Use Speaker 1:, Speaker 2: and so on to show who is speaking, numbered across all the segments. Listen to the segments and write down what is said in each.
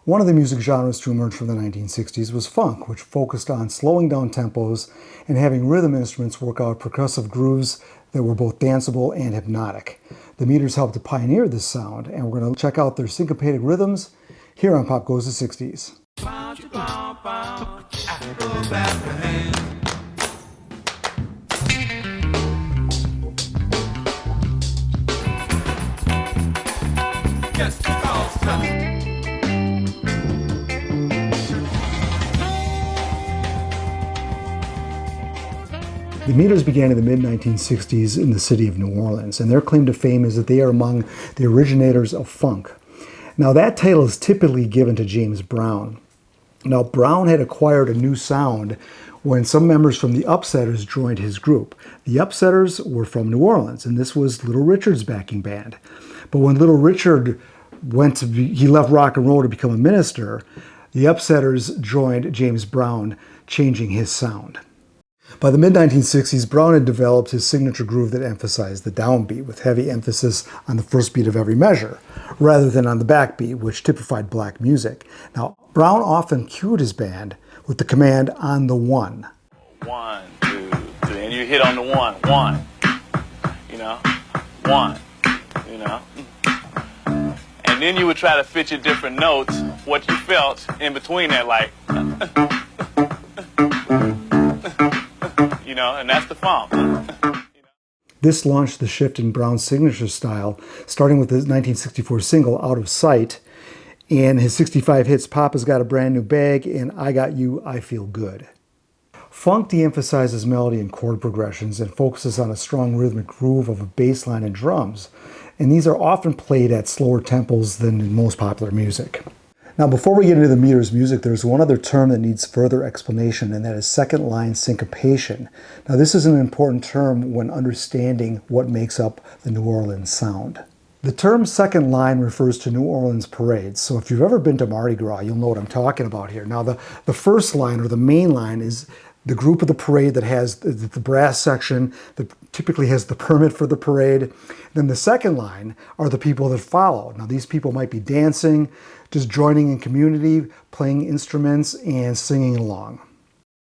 Speaker 1: One of the music genres to emerge from the 1960s was funk, which focused on slowing down tempos and having rhythm instruments work out percussive grooves that were both danceable and hypnotic. The Meters helped to pioneer this sound, and we're going to check out their syncopated rhythms here on Pop Goes the 60s. The Meters began in the mid-1960s in the city of New Orleans, and their claim to fame is that they are among the originators of funk. Now, that title is typically given to James Brown. Now, Brown had acquired a new sound when some members from the Upsetters joined his group. The Upsetters were from New Orleans, and this was Little Richard's backing band. But when Little Richard he left rock and roll to become a minister, the Upsetters joined James Brown, changing his sound. By the mid-1960s, Brown had developed his signature groove that emphasized the downbeat, with heavy emphasis on the first beat of every measure, rather than on the backbeat, which typified black music. Now, Brown often cued his band with the command on the one. 1, 2, 3, and you hit on the one, one, and then you would try to fit your different notes, what you felt in between that, like, and that's the funk. This launched the shift in Brown's signature style, starting with his 1964 single, Out of Sight, and his 65 hits, Papa's Got a Brand New Bag, and I Got You, I Feel Good. Funk de-emphasizes melody and chord progressions and focuses on a strong rhythmic groove of a bass line and drums, and these are often played at slower tempos than in most popular music. Now, before we get into the Meters music, there's one other term that needs further explanation, and that is second line syncopation. Now, this is an important term when understanding what makes up the New Orleans sound. The term second line refers to New Orleans parades, so if you've ever been to Mardi Gras, you'll know what I'm talking about here. Now, the first line, or the main line, is the group of the parade that has the brass section that typically has the permit for the parade. Then the second line are the people that follow. Now, these people might be dancing, just joining in community, playing instruments, and singing along.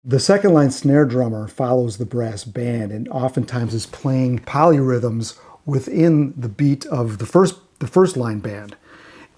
Speaker 1: The second line snare drummer follows the brass band and oftentimes is playing polyrhythms within the beat of the first line band.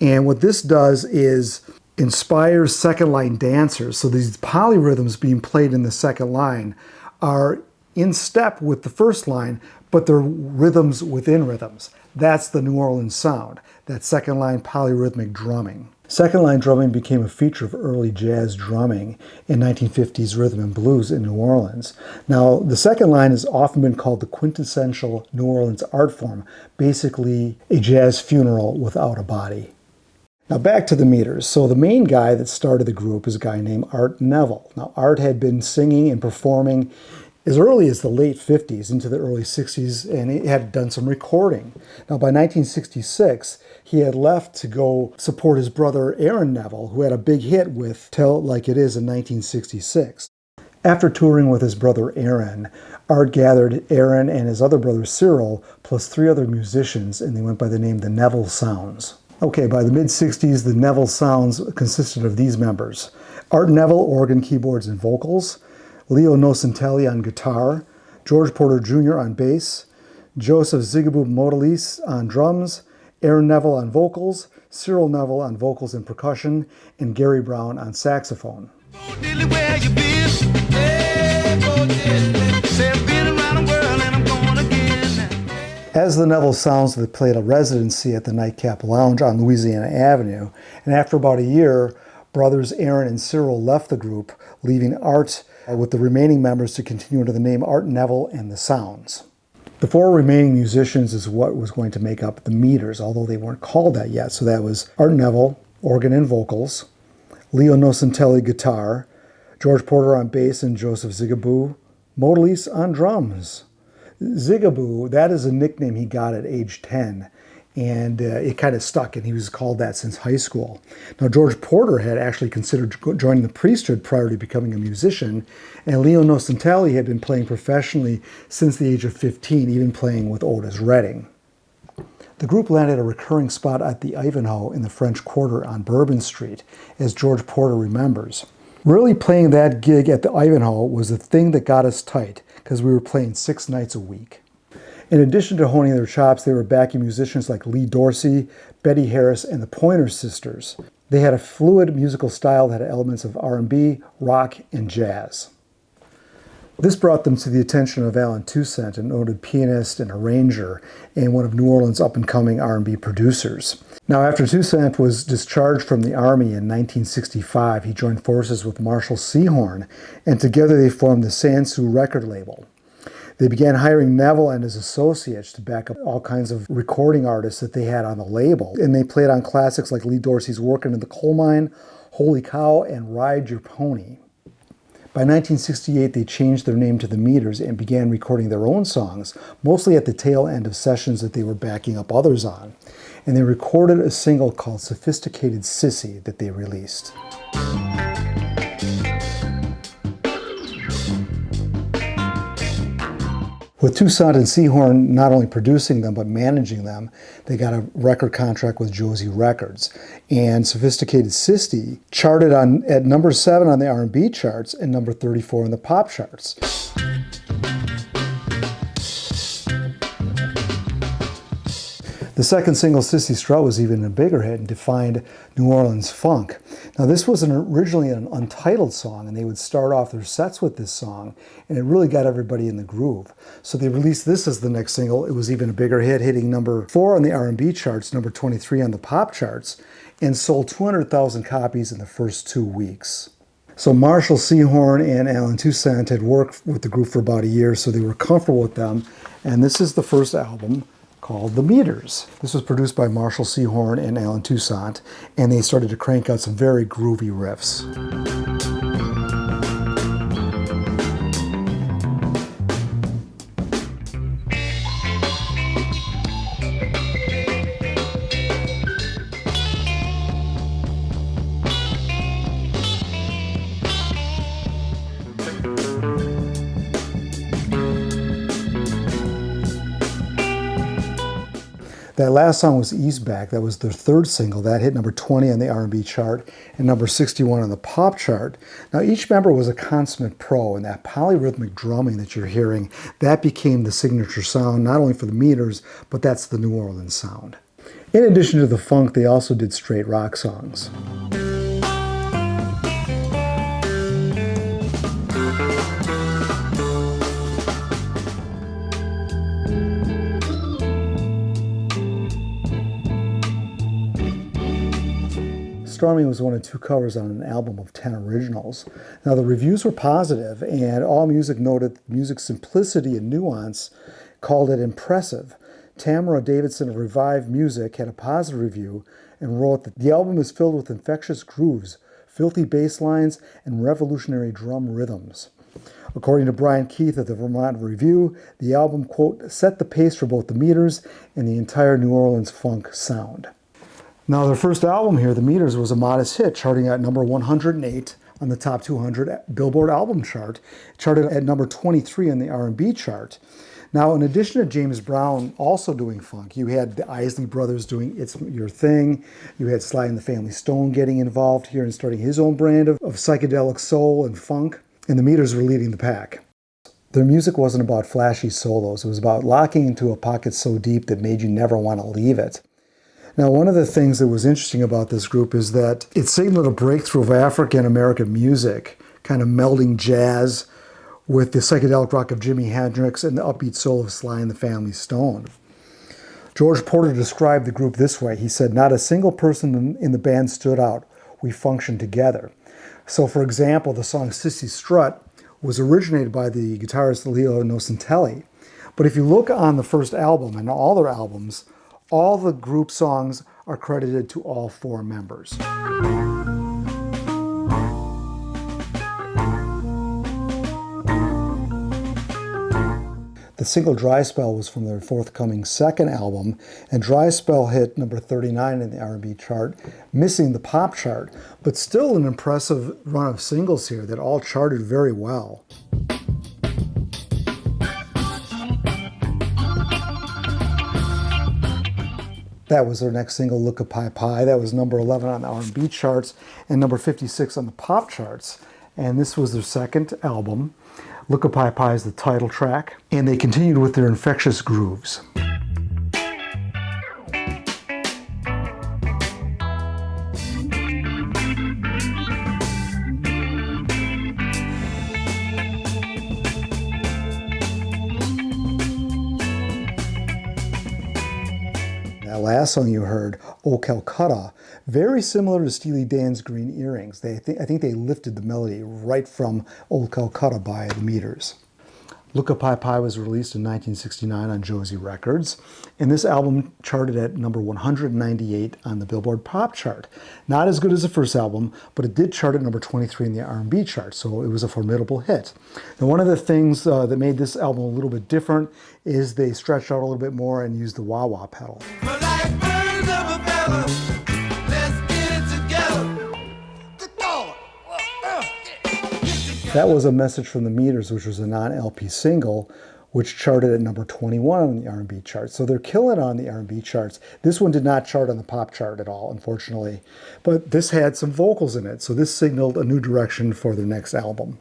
Speaker 1: And what this does is inspires second line dancers. So these polyrhythms being played in the second line are in step with the first line, but they're rhythms within rhythms. That's the New Orleans sound, that second line polyrhythmic drumming. Second line drumming became a feature of early jazz drumming in 1950s rhythm and blues in New Orleans. Now, the second line has often been called the quintessential New Orleans art form, basically a jazz funeral without a body. Now, back to the Meters. So the main guy that started the group is a guy named Art Neville. Now, Art had been singing and performing as early as the late 50s into the early 60s, and he had done some recording. Now, by 1966, he had left to go support his brother Aaron Neville, who had a big hit with Tell It Like It Is in 1966. After touring with his brother Aaron, Art gathered Aaron and his other brother Cyril, plus 3 other musicians, and they went by the name the Neville Sounds. Okay, by the mid-60s, the Neville Sounds consisted of these members: Art Neville, organ, keyboards, and vocals; Leo Nocentelli on guitar; George Porter Jr. on bass; Joseph Zigaboo Modeliste on drums; Aaron Neville on vocals; Cyril Neville on vocals and percussion; and Gary Brown on saxophone. As the Neville Sounds, they played a residency at the Nightcap Lounge on Louisiana Avenue, and after about a year, brothers Aaron and Cyril left the group, leaving Art with the remaining members to continue under the name Art Neville and the Sounds. The 4 remaining musicians is what was going to make up the Meters, although they weren't called that yet. So that was Art Neville, organ and vocals; Leo Nocentelli, guitar; George Porter on bass, and Joseph Zigaboo Modeliste on drums. Zigaboo, that is a nickname he got at age 10, and it kind of stuck, and he was called that since high school. Now, George Porter had actually considered joining the priesthood prior to becoming a musician, and Leo Nocentelli had been playing professionally since the age of 15, even playing with Otis Redding. The group landed a recurring spot at the Ivanhoe in the French Quarter on Bourbon Street, as George Porter remembers. Really playing that gig at the Ivanhoe was the thing that got us tight, because we were playing 6 nights a week. In addition to honing their chops, they were backing musicians like Lee Dorsey, Betty Harris, and the Pointer Sisters. They had a fluid musical style that had elements of R&B, rock, and jazz. This brought them to the attention of Allen Toussaint, a noted pianist and arranger, and one of New Orleans' up-and-coming R&B producers. Now, after Toussaint was discharged from the Army in 1965, he joined forces with Marshall Sehorn, and together they formed the Sansu record label. They began hiring Neville and his associates to back up all kinds of recording artists that they had on the label, and they played on classics like Lee Dorsey's Workin' in the Coal Mine, Holy Cow, and Ride Your Pony. By 1968, they changed their name to the Meters and began recording their own songs, mostly at the tail end of sessions that they were backing up others on. And they recorded a single called Sophisticated Sissy that they released. With Toussaint and Sehorn not only producing them but managing them, they got a record contract with Josie Records. And Sophisticated Sissy charted at number 7 on the R&B charts and number 34 on the pop charts. The second single, Sissy Strut, was even a bigger hit and defined New Orleans funk. Now, this was originally an untitled song, and they would start off their sets with this song, and it really got everybody in the groove. So they released this as the next single. It was even a bigger hit, hitting number 4 on the R&B charts, number 23 on the pop charts, and sold 200,000 copies in the first 2 weeks. So Marshall Sehorn and Allen Toussaint had worked with the group for about a year, so they were comfortable with them, and this is the first album, called The Meters. This was produced by Marshall Sehorn and Allen Toussaint, and they started to crank out some very groovy riffs. That last song was Ease Back. That was their third single. That hit number 20 on the R&B chart and number 61 on the pop chart. Now, each member was a consummate pro, and that polyrhythmic drumming that you're hearing, that became the signature sound, not only for the Meters, but that's the New Orleans sound. In addition to the funk, they also did straight rock songs. Stormy was one of 2 covers on an album of 10 originals. Now, the reviews were positive, and AllMusic noted the music's simplicity and nuance, called it impressive. Tamara Davidson of Revive Music had a positive review and wrote that the album is filled with infectious grooves, filthy bass lines, and revolutionary drum rhythms. According to Brian Keith of the Vermont Review, the album, quote, set the pace for both the Meters and the entire New Orleans funk sound. Now, their first album here, The Meters, was a modest hit, charting at number 108 on the top 200 Billboard album chart, charted at number 23 on the R&B chart. Now, in addition to James Brown also doing funk, you had the Isley Brothers doing It's Your Thing. You had Sly and the Family Stone getting involved here and starting his own brand of psychedelic soul and funk, and the Meters were leading the pack. Their music wasn't about flashy solos. It was about locking into a pocket so deep that made you never want to leave it. Now, one of the things that was interesting about this group is that it signaled a breakthrough of African-American music, kind of melding jazz with the psychedelic rock of Jimi Hendrix and the upbeat soul of Sly and the Family Stone. George Porter described the group this way. He said, "Not a single person in the band stood out. We functioned together." So, for example, the song Sissy Strut was originated by the guitarist Leo Nocentelli. But if you look on the first album and all their albums, all the group songs are credited to all 4 members. The single Dry Spell was from their forthcoming second album, and Dry Spell hit number 39 in the R&B chart, missing the pop chart, but still an impressive run of singles here that all charted very well. That was their next single, Look a Pie Pie. That was number 11 on the R&B charts and number 56 on the pop charts. And this was their second album. Look a Pie Pie is the title track. And they continued with their infectious grooves. That last song you heard, O Calcutta, very similar to Steely Dan's Green Earrings. I think they lifted the melody right from Old Calcutta by the Meters. Look a Pie Pie was released in 1969 on Josie Records, and this album charted at number 198 on the Billboard Pop chart. Not as good as the first album, but it did chart at number 23 in the R&B chart, so it was a formidable hit. Now, one of the things that made this album a little bit different is they stretched out a little bit more and used the wah-wah pedal. That was A Message from the Meters, which was a non-LP single, which charted at number 21 on the R&B chart. So they're killing on the R&B charts. This one did not chart on the pop chart at all, unfortunately. But this had some vocals in it, so this signaled a new direction for their next album.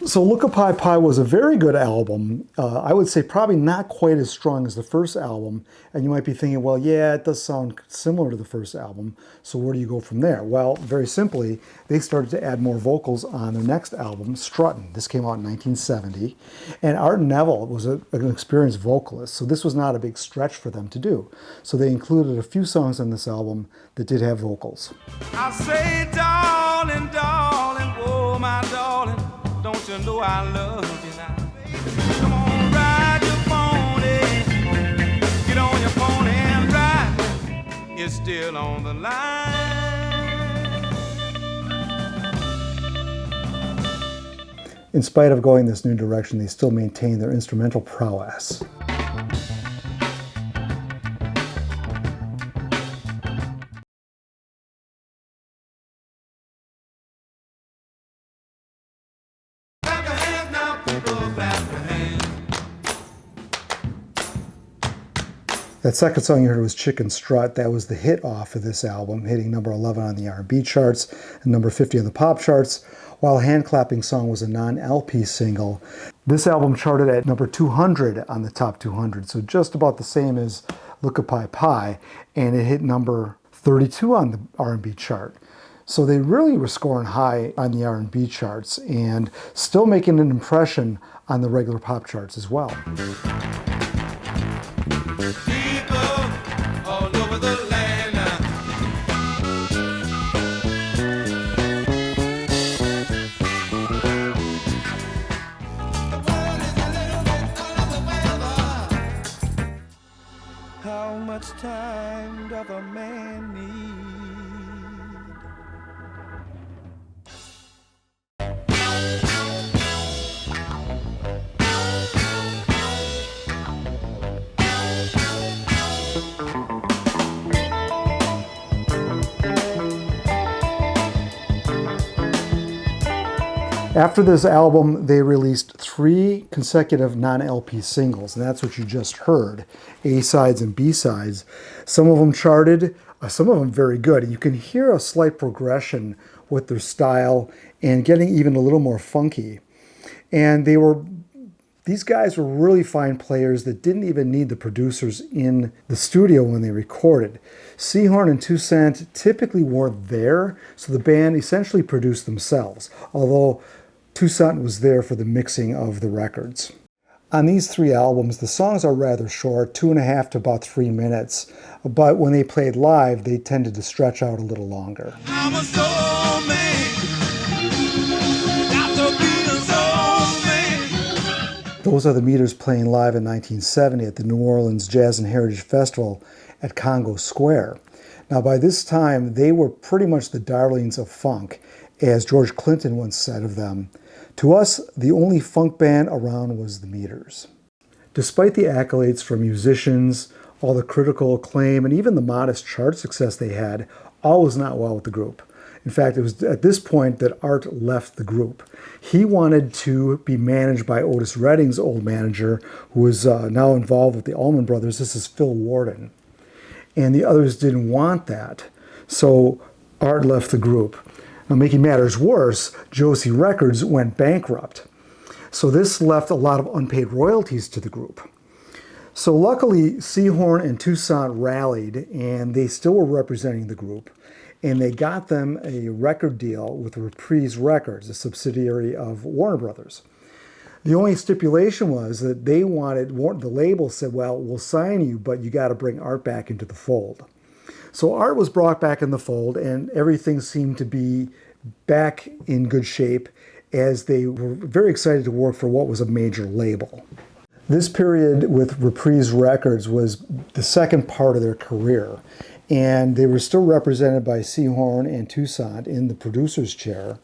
Speaker 1: So Look a Pie Pie was a very good album. I would say probably not quite as strong as the first album. And you might be thinking, well, yeah, it does sound similar to the first album. So where do you go from there? Well, very simply, they started to add more vocals on their next album, Struttin'. This came out in 1970. And Art Neville was an experienced vocalist. So this was not a big stretch for them to do. So they included a few songs on this album that did have vocals.
Speaker 2: I say, darling, darling, oh, my darling. Don't you know I love you now? Come on, ride your pony. Get on your pony and ride. It's still on the line.
Speaker 1: In spite of going this new direction, they still maintain their instrumental prowess. That second song you heard was Chicken Strut. That was the hit off of this album, hitting number 11 on the R&B charts and number 50 on the pop charts, while Hand Clapping Song was a non-LP single. This album charted at number 200 on the top 200, so just about the same as Look a Pie Pie, and it hit number 32 on the R&B chart. So they really were scoring high on the R&B charts and still making an impression on the regular pop charts as well.
Speaker 2: How much time does a man need?
Speaker 1: After this album, they released 3 consecutive non-LP singles, and that's what you just heard, A-sides and B-sides. Some of them charted, some of them very good. You can hear a slight progression with their style and getting even a little more funky. And these guys were really fine players that didn't even need the producers in the studio when they recorded. Seahorn and Toussaint typically weren't there, so the band essentially produced themselves, although Toussaint was there for the mixing of the records. On these 3 albums, the songs are rather short, 2.5 to about 3 minutes, but when they played live, they tended to stretch out a little longer.
Speaker 2: I'm a soul man. Got to be a soul man.
Speaker 1: Those are the Meters playing live in 1970 at the New Orleans Jazz and Heritage Festival at Congo Square. Now, by this time, they were pretty much the darlings of funk, as George Clinton once said of them. To us, the only funk band around was the Meters. Despite the accolades from musicians, all the critical acclaim, and even the modest chart success they had, all was not well with the group. In fact, it was at this point that Art left the group. He wanted to be managed by Otis Redding's old manager, who was now involved with the Allman Brothers. This is Phil Worden. and the others didn't want that. So Art left the group. Now, making matters worse, Josie Records went bankrupt. So this left a lot of unpaid royalties to the group. So luckily, Seahorn and Toussaint rallied, and they still were representing the group, and they got them a record deal with Reprise Records, a subsidiary of Warner Brothers. The only stipulation was that they wanted, the label said, well, we'll sign you, but you got to bring Art back into the fold. So Art was brought back in the fold, and everything seemed to be back in good shape as they were very excited to work for what was a major label. This period with Reprise Records was the second part of their career, and they were still represented by Seahorn and Toussaint in the producer's chair.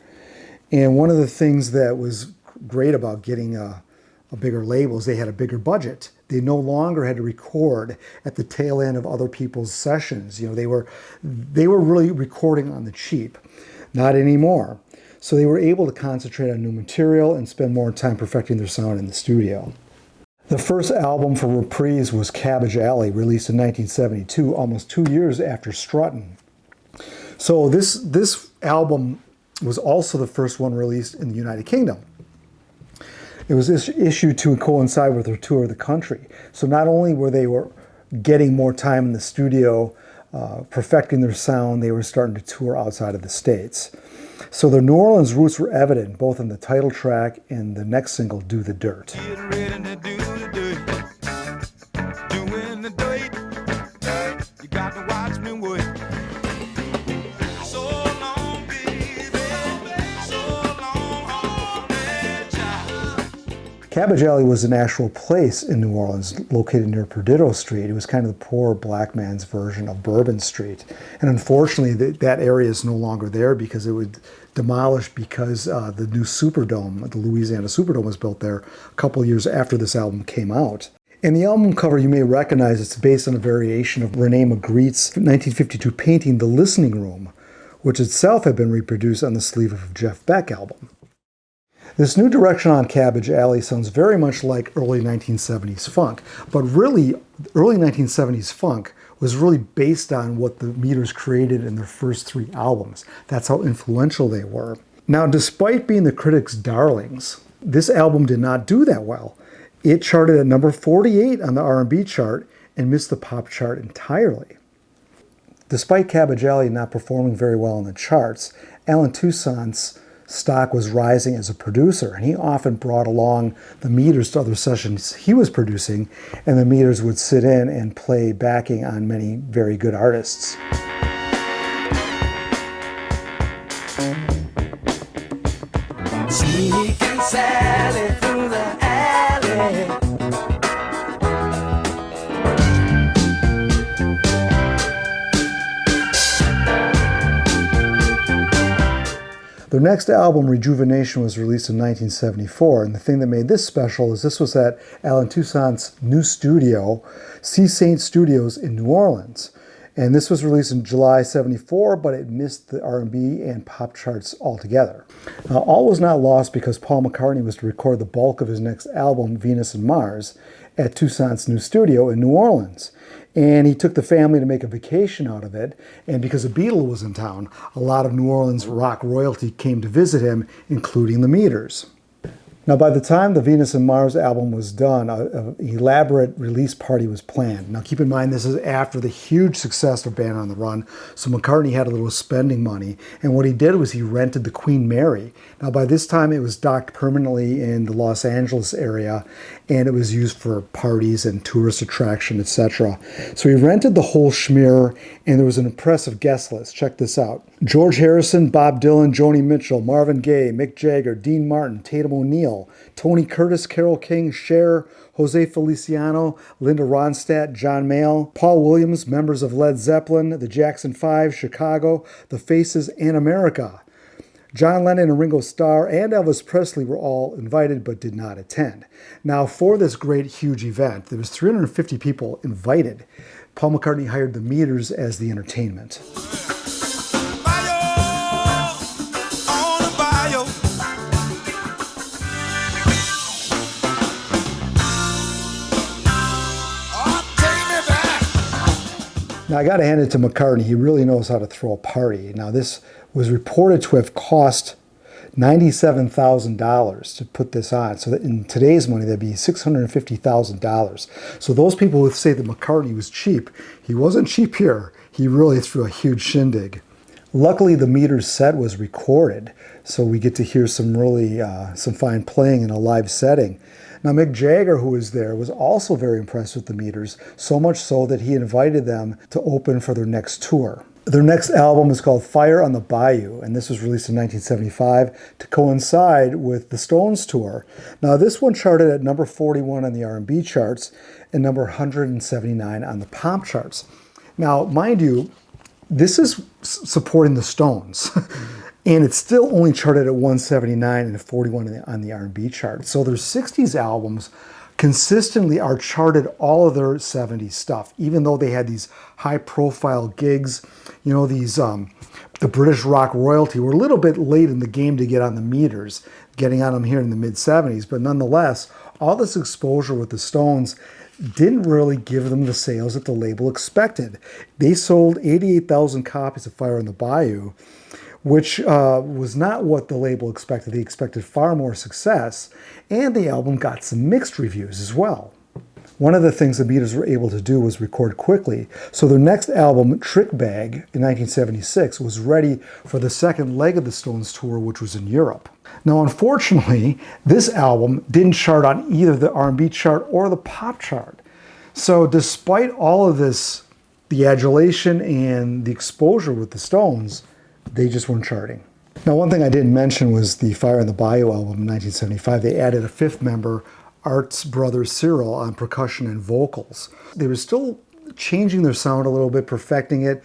Speaker 1: And one of the things that was great about getting a bigger label is they had a bigger budget. They no longer had to record at the tail end of other people's sessions. You know, they were really recording on the cheap. Not anymore. So they were able to concentrate on new material and spend more time perfecting their sound in the studio. The first album for Reprise was Cabbage Alley, released in 1972, almost 2 years after Struttin'. So this album was also the first one released in the United Kingdom. It was issued to coincide with their tour of the country. So not only were they getting more time in the studio, perfecting their sound, they were starting to tour outside of the States. So their New Orleans roots were evident both in the title track and the next single, Do the Dirt.
Speaker 2: Get ready to do the dirt. Doing the dirt. You got to watch me work. So long, baby. So long, honey child.
Speaker 1: Cabbage Alley was an actual place in New Orleans located near Perdido Street. It was kind of the poor black man's version of Bourbon Street. And unfortunately, that area is no longer there because it would demolish because the new Superdome, the Louisiana Superdome, was built there a couple years after this album came out. In the album cover, you may recognize it's based on a variation of Rene Magritte's 1952 painting, The Listening Room, which itself had been reproduced on the sleeve of a Jeff Beck album. This new direction on Cabbage Alley sounds very much like early 1970s funk, but really, early 1970s funk was really based on what the Meters created in their first 3 albums. That's how influential they were. Now, despite being the critics' darlings, this album did not do that well. It charted at number 48 on the R&B chart and missed the pop chart entirely. Despite Cabbage Alley not performing very well in the charts, Alan Toussaint's stock was rising as a producer, and he often brought along the Meters to other sessions he was producing, and the Meters would sit in and play backing on many very good artists.
Speaker 2: Sneaking Sally through the alley.
Speaker 1: Their next album, Rejuvenation, was released in 1974, and the thing that made this special is this was at Alan Toussaint's new studio, C. Saint Studios in New Orleans. And this was released in July 74, but it missed the R&B and pop charts altogether. Now, all was not lost because Paul McCartney was to record the bulk of his next album, Venus and Mars, at Toussaint's new studio in New Orleans. And he took the family to make a vacation out of it. And because a Beatle was in town, a lot of New Orleans rock royalty came to visit him, including the Meters. Now, by the time the Venus and Mars album was done, an elaborate release party was planned. Now, keep in mind, this is after the huge success of Band on the Run, so McCartney had a little spending money, and what he did was he rented the Queen Mary. Now, by this time, it was docked permanently in the Los Angeles area, and it was used for parties and tourist attraction, etc. So he rented the whole schmear, and there was an impressive guest list. Check this out. George Harrison, Bob Dylan, Joni Mitchell, Marvin Gaye, Mick Jagger, Dean Martin, Tatum O'Neal, Tony Curtis, Carole King, Cher, Jose Feliciano, Linda Ronstadt, John Mayall, Paul Williams, members of Led Zeppelin, the Jackson 5, Chicago, The Faces, and America. John Lennon and Ringo Starr and Elvis Presley were all invited but did not attend. Now, for this great, huge event, there was 350 people invited. Paul McCartney hired the Meters as the entertainment. Now, I got to hand it to McCartney. He really knows how to throw a party. Now, this was reported to have cost $97,000 to put this on. So that in today's money, that'd be $650,000. So those people who say that McCartney was cheap, he wasn't cheap here. He really threw a huge shindig. Luckily, the Meters set was recorded, so we get to hear some really some fine playing in a live setting. Now, Mick Jagger, who was there, was also very impressed with the Meters, so much so that he invited them to open for their next tour. Their next album is called Fire on the Bayou, and this was released in 1975 to coincide with the Stones tour. Now, this one charted at number 41 on the R&B charts and number 179 on the pop charts. Now, mind you, this is supporting the Stones, and it's still only charted at 179 and 41 on the R&B chart. So their 60s albums consistently are charted all of their 70s stuff, even though they had these high-profile gigs. You know, these the British rock royalty were a little bit late in the game to get on the Meters, getting on them here in the mid-70s, but nonetheless, all this exposure with the Stones didn't really give them the sales that the label expected. They sold 88,000 copies of Fire on the Bayou, which was not what the label expected. They expected far more success, and the album got some mixed reviews as well. One of the things the Beatles were able to do was record quickly, so their next album, Trick Bag, in 1976, was ready for the second leg of the Stones tour, which was in Europe. Now, unfortunately, this album didn't chart on either the R&B chart or the pop chart. So despite all of this, the adulation and the exposure with the Stones, they just weren't charting. Now, one thing I didn't mention was the Fire on the Bayou album in 1975. They added a fifth member, Art's brother Cyril, on percussion and vocals. They were still changing their sound a little bit, perfecting it,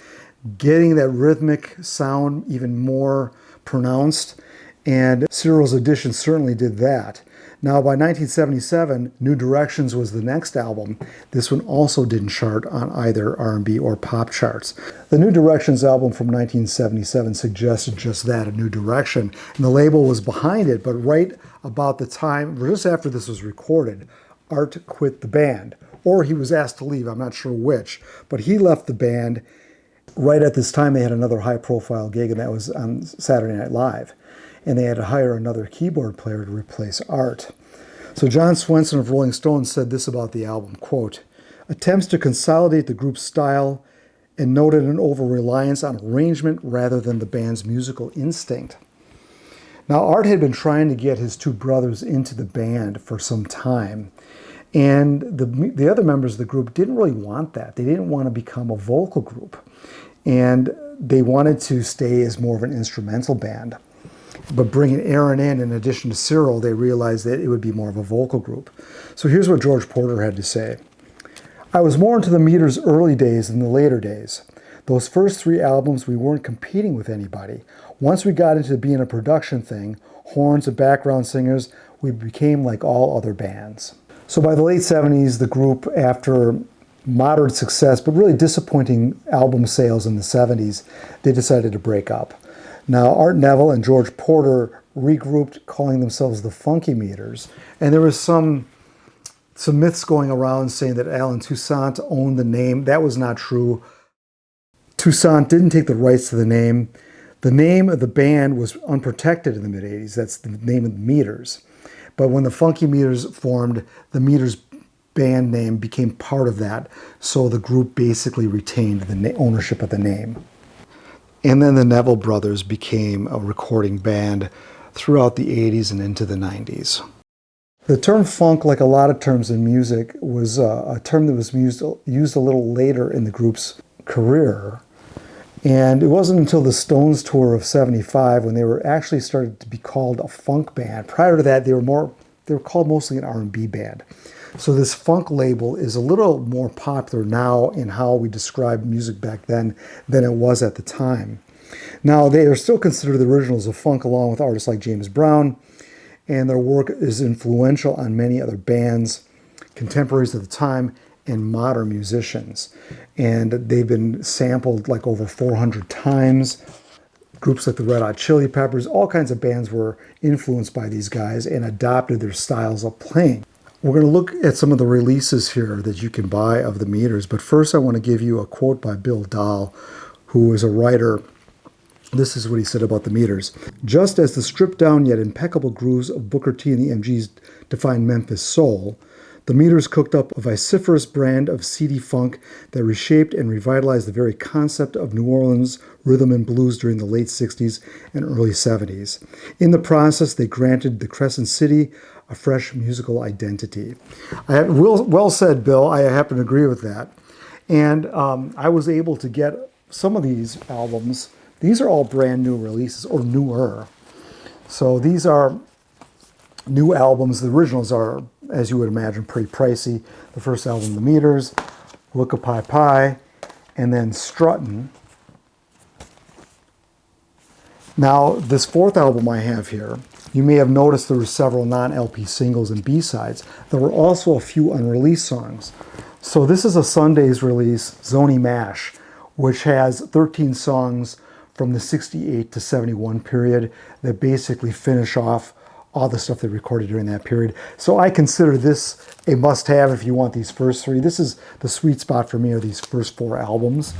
Speaker 1: getting that rhythmic sound even more pronounced, and Cyril's addition certainly did that. Now, by 1977, New Directions was the next album. This one also didn't chart on either R&B or pop charts. The New Directions album from 1977 suggested just that, a new direction, and the label was behind it, but right about the time, just after this was recorded, Art quit the band, or he was asked to leave, I'm not sure which, but he left the band. Right at this time, they had another high-profile gig, and that was on Saturday Night Live. And they had to hire another keyboard player to replace Art. So John Swenson of Rolling Stone said this about the album, quote, "Attempts to consolidate the group's style and noted an over-reliance on arrangement rather than the band's musical instinct." Now, Art had been trying to get his two brothers into the band for some time, and the other members of the group didn't really want that. They didn't want to become a vocal group, and they wanted to stay as more of an instrumental band. But bringing Aaron in addition to Cyril, they realized that it would be more of a vocal group. So here's what George Porter had to say. "I was more into the Meters' early days than the later days. Those first three albums, we weren't competing with anybody. Once we got into being a production thing, horns and background singers, we became like all other bands." So by the late 70s, the group, after moderate success, but really disappointing album sales in the 70s, they decided to break up. Now, Art Neville and George Porter regrouped, calling themselves the Funky Meters. And there was some myths going around saying that Alan Toussaint owned the name. That was not true. Toussaint didn't take the rights to the name. The name of the band was unprotected in the mid-'80s. That's the name of the Meters. But when the Funky Meters formed, the Meters band name became part of that. So the group basically retained the ownership of the name. And then the Neville brothers became a recording band throughout the 80s and into the 90s. The term funk, like a lot of terms in music, was a term that was used a little later in the group's career. And it wasn't until the Stones tour of 75 when they were actually started to be called a funk band. Prior to that, they were called mostly an R&B band. So this funk label is a little more popular now in how we describe music back then than it was at the time. Now, they are still considered the originals of funk along with artists like James Brown, and their work is influential on many other bands, contemporaries of the time, and modern musicians. And they've been sampled like over 400 times. Groups like the Red Hot Chili Peppers, all kinds of bands were influenced by these guys and adopted their styles of playing. We're going to look at some of the releases here that you can buy of the meters, but first I want to give you a quote by Bill Dahl, who is a writer. This is what he said about the meters. Just as the stripped down yet impeccable grooves of Booker T and the MGs define Memphis soul, the meters cooked up a vociferous brand of seedy funk that reshaped and revitalized the very concept of New Orleans rhythm and blues during the late 60s and early 70s. In the process, they granted the Crescent City a fresh musical identity. Well said, Bill. I happen to agree with that. And I was able to get some of these albums. These are all brand new releases, or newer. So these are new albums. The originals are, as you would imagine, pretty pricey. The first album, The Meters, Look a Pie Pie, and then Struttin'. Now, this fourth album I have here, you may have noticed there were several non-LP singles and B-sides. There were also a few unreleased songs. So this is a Sunday's release, Zony Mash, which has 13 songs from the 68 to 71 period that basically finish off all the stuff they recorded during that period. So I consider this a must-have if you want these first three. This is the sweet spot for me, are these first four albums.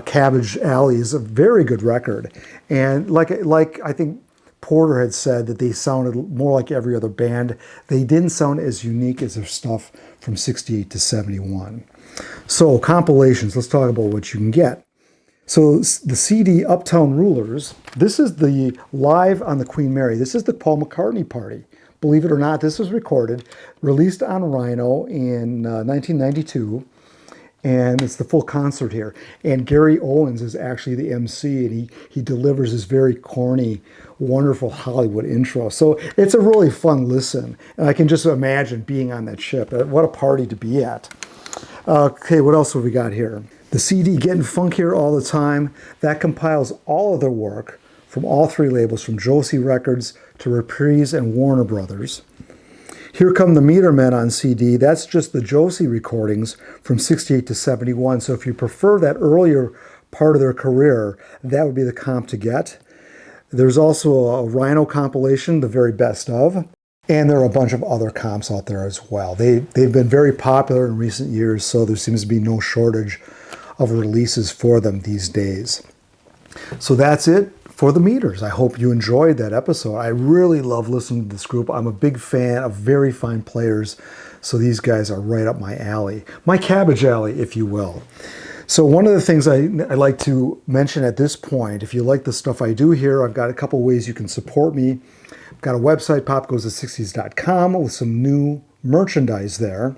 Speaker 1: Cabbage Alley is a very good record, and like I think Porter had said that they sounded more like every other band. They didn't sound as unique as their stuff from 68 to 71. So compilations, let's talk about what you can get. So the CD Uptown Rulers, this is the live on the Queen Mary. This is the Paul McCartney party. Believe it or not, this was recorded, released on Rhino in 1992. And it's the full concert here. And Gary Owens is actually the MC, and he delivers this very corny, wonderful Hollywood intro. So it's a really fun listen. And I can just imagine being on that ship. What a party to be at. Okay, what else have we got here? The CD Getting Funkier All the Time. That compiles all of their work from all three labels, from Josie Records to Reprise and Warner Brothers. Here Come the Meter Men on CD. That's just the Josie recordings from 68 to 71. So if you prefer that earlier part of their career, that would be the comp to get. There's also a Rhino compilation, the very best of. And there are a bunch of other comps out there as well. They've been very popular in recent years, so there seems to be no shortage of releases for them these days. So that's it for the Meters. I hope you enjoyed that episode. I really love listening to this group. I'm a big fan of very fine players, so these guys are right up my alley. My cabbage alley, if you will. So one of the things I like to mention at this point, if you like the stuff I do here, I've got a couple ways you can support me. I've got a website, popgoesthe60s.com, with some new merchandise there.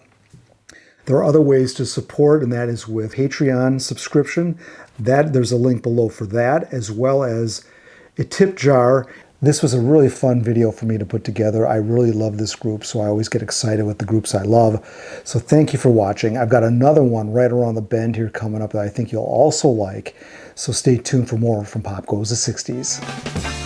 Speaker 1: There are other ways to support, and that is with Patreon subscription. There's a link below for that, as well as a tip jar. This was a really fun video for me to put together. I really love this group, so I always get excited with the groups I love. So thank you for watching. I've got another one right around the bend here coming up that I think you'll also like. So stay tuned for more from Pop Goes the 60s.